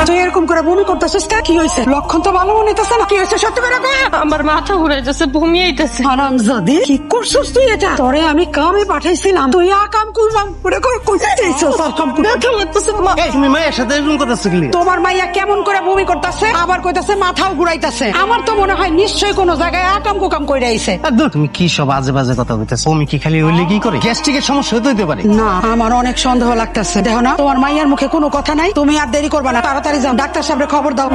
তুই এরকম করে বমি করতেছিস কেন? কি হয়েছে? লক্ষণ তো ভালো মনে হইতেছে না। কি হয়েছে সত্যি করে কই? আমার মাথা ঘুরে যাচ্ছে, বমি আইতেছে। হারামজাদি, কি করছিস তুই এটা? তোরে আমি কামে পাঠাইছিলাম, তুই কাম করবাম করে কইতেছিস আর কাম করে। ব্যথা লাগতেছে মা। এই তুমি মায়ের সাথে এরকম করতেছো কি? তোমার মাইয়া কেমন করে বমি করতেছে, আবার কইতাছে মাথাও ঘুরাইতেছে। আমার তো মনে হয় নিশ্চয়ই কোন জায়গায় আকাম কুকাম কইরা আইছে। তুমি কি সব আজে বাজে কথা বলতেছো? বমি কি খালি হইলে কি করে? গ্যাস্ট্রিকের সমস্যা হতে পারে। না, আমার অনেক সন্দেহ লাগতেছে। দেখো না, তোমার মাইয়ার মুখে কোনো কথা নাই। তুমি আর দেরি করবা না, তাড়াতাড়ি যাও, ডাক্তার সাহেবের খবর দাও।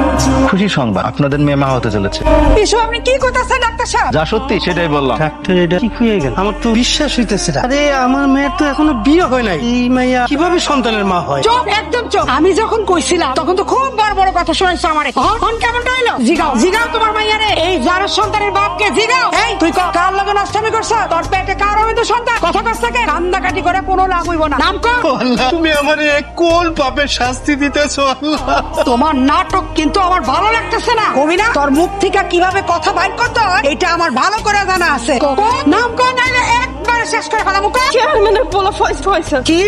খুশি সংবাদ, আপনাদের মেয়ে মা হতে চলেছে। এসব আপনি কি কইতাছেন ডাক্তার সাহেব? যা সত্যি সেটাই বললাম। ডাক্তার এটা ঠিক হয়ে গেল, আমার তো বিশ্বাস হইতেছে না। আরে আমার মেয়ের তো এখনো বিয়ে হয় নাই, এই মাইয়া কিভাবে সন্তানের মা হয়? চুপ, একদম চুপ। আমি যখন কইছিলাম তখন তো খুব বড় বড় কথা শুনাইছো আমারে। এখন কেমন হইলো? জিগাও জিগাও তোমার মাইয়ারে, এই যার সন্তানের বাপকে জিগাও। এই তুই কার লগে নষ্টামি করছ? তোর পেটে কার হবে তো সন্তান? কথা কস থাকে, কান্দাকাটি করে কোনো লাভ হইব না। নাম কর। আল্লাহ, তুমি আমারে কোন পাপের শাস্তি দিতেছো আল্লাহ? তোমার নাটক কিন্তু আমার ভালো লাগতেছে না। কবি না, তোর মুখ থেকে কিভাবে কথা বাইর করতে হয় এটা আমার ভালো করে জানা আছে। নাম কর, নাইলে একবারে শেষ করে ফেলাম। চেয়ারম্যানের পোলা ফয়সাল। কি?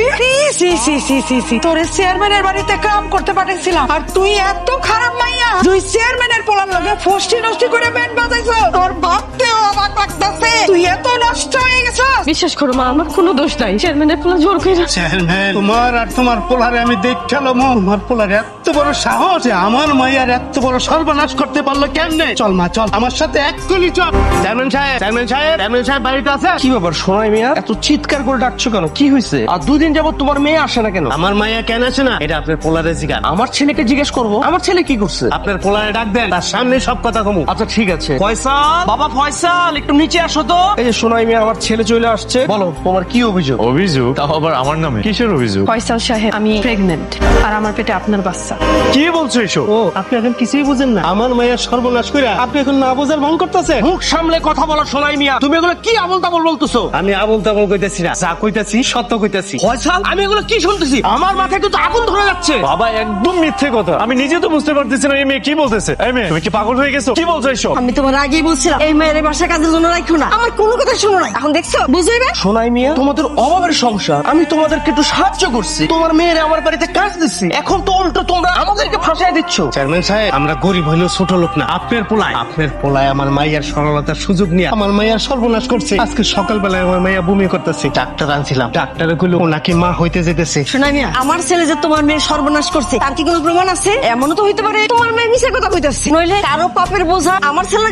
সি সি সি সি সি, তোর চেয়ারম্যানের বাড়িতে কাম করতে পাঠাইছিলাম, আর তুই এত খারাপ মাইয়া, তুই চেয়ারম্যানের পোলার লগে ফষ্টি নষ্টি করে ব্যান্ড বাজাইছো। তোর ভাবতেও অবাক লাগতেছে, তুই এত নষ্ট হয়ে গেছো। বিশ্বাস করো মা, আমার কোনো দোষ নাই। চেয়ারম্যানের পোলা জোর করে। চেয়ারম্যান, তোমার আর তোমার পোলারে আমি দেখলাম, তোমার পোলার এত বড় সাহস যে আমার মাইয়ার এত বড় সর্বনাশ করতে পারলো কেমনে? চল মা চল, আমার সাথে এক কলি চল। চেয়ারম্যান সাহেব, চেয়ারম্যান সাহেব, চেয়ারম্যান সাহেব বাড়িতে আছে? কি ব্যাপার সোনাই মিয়া, এত চিৎকার করে ডাকছো কেন? কি হয়েছে? আর 2 দিন যাবত তোমার মেয়ে আসে না কেন? আমার মাইয়া কেন আছে না এটা আপনার পোলারে জিগান। আমার ছেলেকে জিজ্ঞেস করবো, আমার ছেলে কি করছে? আপনার পোলারে ডাক দেন, তার সামনে সব কথা কমু। আচ্ছা ঠিক আছে। ফয়সাল, বাবা ফয়সাল, একটু নিচে আসো তো। এই যে সোনাই মিয়া, আমার ছেলে চলে আসছে। বলো তোমার কি অভিযোগ? অভিযোগ? তাও আবার আমার নামে? কিসের অভিযোগ? ফয়সাল সাহেব, আমি প্রেগনেন্ট, আর আমার পেটে আপনার বাচ্চা। কি বলছো এসব? ও, আপনি এখন কিছুই বুঝেন না। আমার মায়ের সর্বনাশ করে আপনি এখন না বোঝার ভান করতেছেন। মুখ সামলে কথা বলো সোনাই মিয়া, তুমি এগুলো কি আবল তাবল বলতেছো? আমি আবল তাবল কইতেছি না, যা কইতাছি সত্য কইতাছি। ফয়সাল, আমি এগুলো কি শুনতেছি? আমার মাথায় তো আগুন ধরে যাচ্ছে। বাবা একদম মিথ্যে কথা, আমি নিজে তো বুঝতে পারতেছি না এই মেয়ে কি বলতেছে। এই মেয়ে, তুমি কি পাগল হয়ে গেছো? কি বলছো এসব? আমি তোমার আগেই বলছিলাম এই মেয়ের বাসা কাজের জন্য রাখো না, আমার কোনো কথা শোনো না। এখন দেখছো, বুঝবে? সোনাই মিয়া, তোমাদের অভাবের সংসার, আমি তোমাদেরকে একটু সাহায্য করছি, তোমার মেয়ের আমার বাড়িতে কাজ দিচ্ছি, এখন তো উল্টো তোমরা আমাদেরকে ফাঁসাই দিচ্ছ। চেয়ারম্যান সাহেব, আমরা গরিব হইলেও ছোট লোক না। আপনার পোলায় আমার মাইয়ার সরলতার সুযোগ নিয়ে আমার মাইয়ার সর্বনাশ করছে। আজকে সকালবেলায় আমার মাইয়া বমি করতেছে, ডাক্তার আনছিলাম, ডাক্তারে কইলো ওনাকে মা হইতে যেতেছে। শোনা মিয়া, আমার ছেলে যে তোমার মেয়ের সর্বনাশ করছে তার কি কোনো প্রমাণ আছে? এমনও তো হইতে পারে তোমার মেয়ে মিছা কথা কইতাছে, নইলে কারো পাপের বোঝা আমার ছেলে